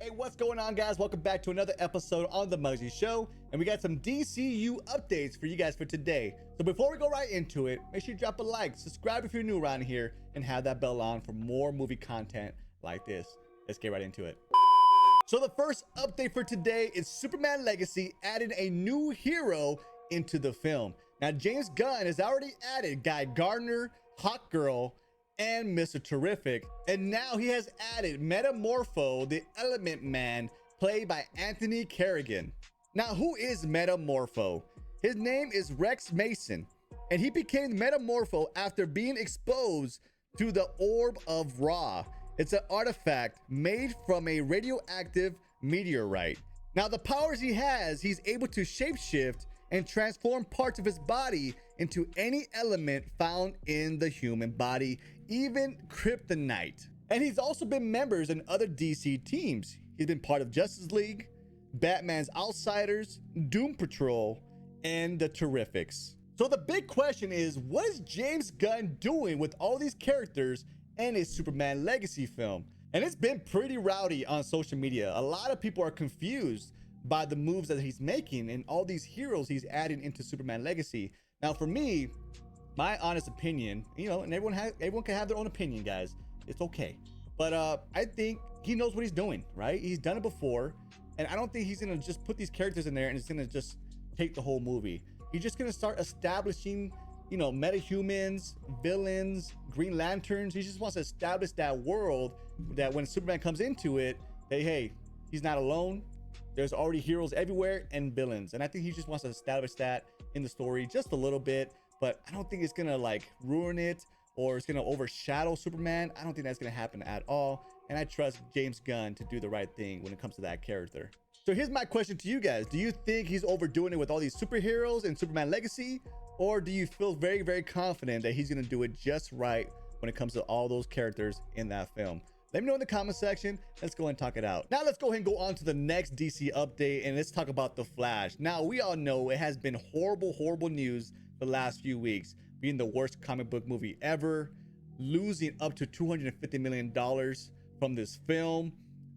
Hey, what's going on, guys? Welcome back to another episode on the MUGZY Show, and we got some DCU updates for you guys for today. So before we go right into it, make sure you drop a like, subscribe if you're new around here, and have that bell on for more movie content like this. Let's get right into it. So the first update for today is Superman Legacy adding a new hero into the film. Now, James Gunn has already added Guy Gardner, Hawkgirl, and Mr. Terrific, and now he has added Metamorpho, the Element Man, played by Anthony Carrigan. Now, who is Metamorpho? His name is Rex Mason, and he became Metamorpho after being exposed to the Orb of Ra. It's an artifact made from a radioactive meteorite. Now, the powers he has, he's able to shapeshift and transform parts of his body into any element found in the human body, even kryptonite. And he's also been members in other DC teams. He's been part of Justice League, Batman's Outsiders, Doom Patrol, and the Terrifics. So the big question is, what is James Gunn doing with all these characters in his Superman Legacy film? And it's been pretty rowdy on social media. A lot of people are confused by the moves that he's making and all these heroes he's adding into Superman Legacy. Now, for me, my honest opinion, you know, and everyone can have their own opinion, guys. It's okay. But I think he knows what he's doing, right? He's done it before, and I don't think he's gonna just put these characters in there and it's gonna just take the whole movie. He's just gonna start establishing, you know, metahumans, villains, Green Lanterns. He just wants to establish that world that when Superman comes into it, hey, he's not alone. There's already heroes everywhere and villains. And I think he just wants to establish that in the story just a little bit, but I don't think it's gonna like ruin it or it's gonna overshadow Superman. I don't think that's gonna happen at all. And I trust James Gunn to do the right thing when it comes to that character. So here's my question to you guys. Do you think he's overdoing it with all these superheroes in Superman Legacy? Or do you feel very, very confident that he's gonna do it just right when it comes to all those characters in that film? Let me know in the comment section. Let's go and talk it out. Now let's go ahead and go on to the next DC update, and let's talk about The Flash. Now, we all know it has been horrible news the last few weeks, being the worst comic book movie ever, losing up to $250 million from this film.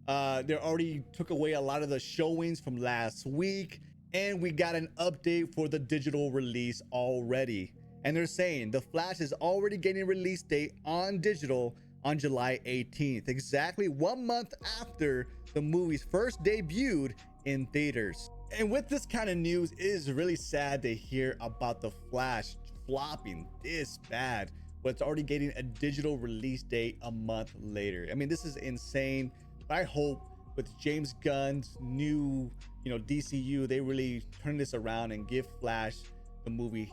They already took away a lot of the showings from last week, and we got an update for the digital release already. And they're saying The Flash is already getting a release date on digital on July 18th, exactly 1 month after the movie's first debuted in theaters. And with this kind of news, it is really sad to hear about The Flash flopping this bad, but it's already getting a digital release date a month later. I mean, this is insane. But I hope with James Gunn's new, DCU, they really turn this around and give Flash the movie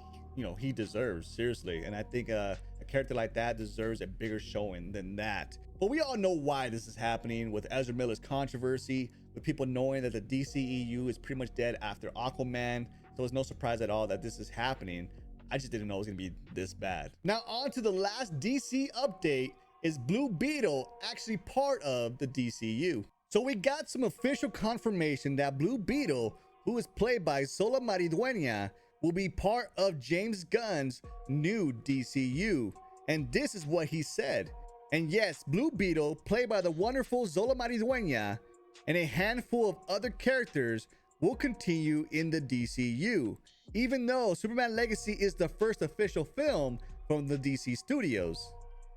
he deserves, seriously. And I think a character like that deserves a bigger showing than that. But we all know why this is happening with Ezra Miller's controversy, with people knowing that the DCEU is pretty much dead after Aquaman. So it's no surprise at all that this is happening. I just didn't know it was gonna be this bad. Now on to the last DC update. Is Blue Beetle actually part of the DCU? So we got some official confirmation that Blue Beetle, who is played by Sola Maridueña, will be part of James Gunn's new DCU. And this is what he said. And yes, Blue Beetle, played by the wonderful Zola Maridueña, and a handful of other characters will continue in the DCU, even though Superman Legacy is the first official film from the DC studios.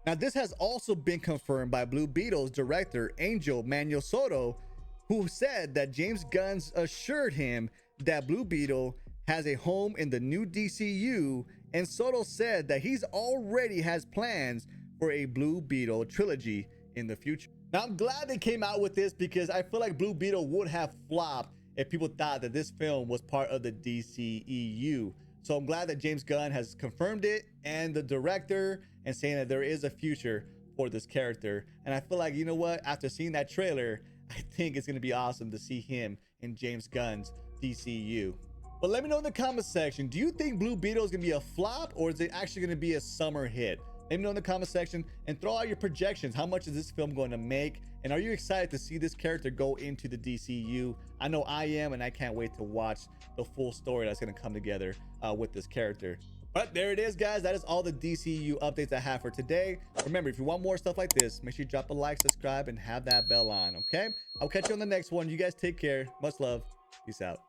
Now, this has also been confirmed by Blue Beetle's director, Angel Manuel Soto, who said that James Gunn assured him that Blue Beetle has a home in the new DCU, and Soto said that he's already has plans for a Blue Beetle trilogy in the future. Now, I'm glad they came out with this because I feel like Blue Beetle would have flopped if people thought that this film was part of the DCEU. So I'm glad that James Gunn has confirmed it, and the director, and saying that there is a future for this character. And I feel like, you know what, after seeing that trailer, I think it's going to be awesome to see him in James Gunn's DCU. But let me know in the comment section, do you think Blue Beetle is going to be a flop, or is it actually going to be a summer hit? Let me know in the comment section and throw out your projections. How much is this film going to make? And are you excited to see this character go into the DCU? I know I am, and I can't wait to watch the full story that's going to come together with this character. But there it is, guys. That is all the DCU updates I have for today. Remember, if you want more stuff like this, make sure you drop a like, subscribe, and have that bell on, okay? I'll catch you on the next one. You guys take care. Much love. Peace out.